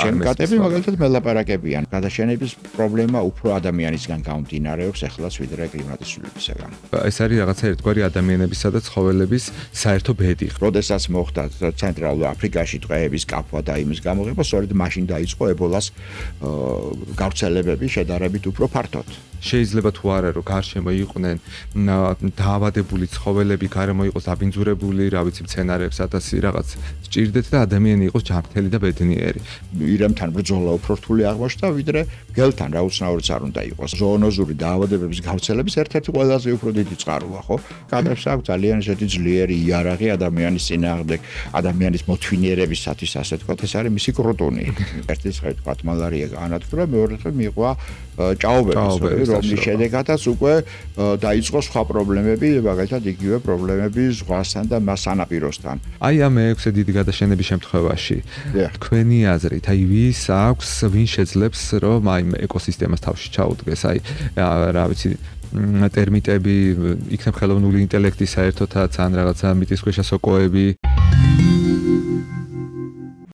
ჩემკატები მაგალითად მელაპარაკებიან. გადაშენების პრობლემა უფრო ადამიანისგან გამომდინარეობს ეხლაც ვიდრე კლიმატის ცვლილებისგან. ეს არის რაღაცა ერთგვარი ადამიანებისა და ცხოველების საერთო ბედი. როდესაც მოხდა ცენტრალურ აფრიკაში ტყეების კაფვა და იმის გამოღება, სწორედ მაშინ დაიწყო ებოლას გავრცელებები შედარებით უფრო ფართოდ. შეიძლება თუ არა რომ გარშემო იყვნენ დაავადებული ცხოველები, გარემო იყოს დაბინძურებული, რა ვიცი, მცენარეებსაც რაღაც სჭირდეთ და ადამიანი იყოს ჯანმრთელი და ბედნიერი. ირემთან ბრძოლა უფრო რთული აღმოჩნდა, ვიდრე გელთან რა უცნაურიც არ უნდა იყოს. ზოონოზური დაავადებების გავრცელების ერთ-ერთი ყველაზე უფრო დიდი წყაროა, ხო? კადრებს აქვს ძალიან ისეთი ძლიერი იარაღი ადამიანის წინააღმდეგ, ადამიანის მოთვინიერებისათვის, ასე ვთქვათ, ეს არის მისი კრუტუნი. ერთი ხელი ვთქვათ, მალარია განადგურა, მეორე ხელი მიიღვა ჭაობები, რომლის შედეგადაც უკვე დაიწყო სხვა პრობლემები, მაგალითად იგივე პრობლემები ზღვასთან და მას სანაპიროსთან. აი ამ 6 დიდი გადაშენების შემთხვევაში თქვენი აზრით, აი ვინ შეძლებს რომ აი ეკოსისტემას თავში ჩაუდგეს, აი რა ვიცი ტერმიტები, იქნებ ხელოვნური ინტელექტი საერთოდაც ან რაღაცა მიწისქვეშა სოკოები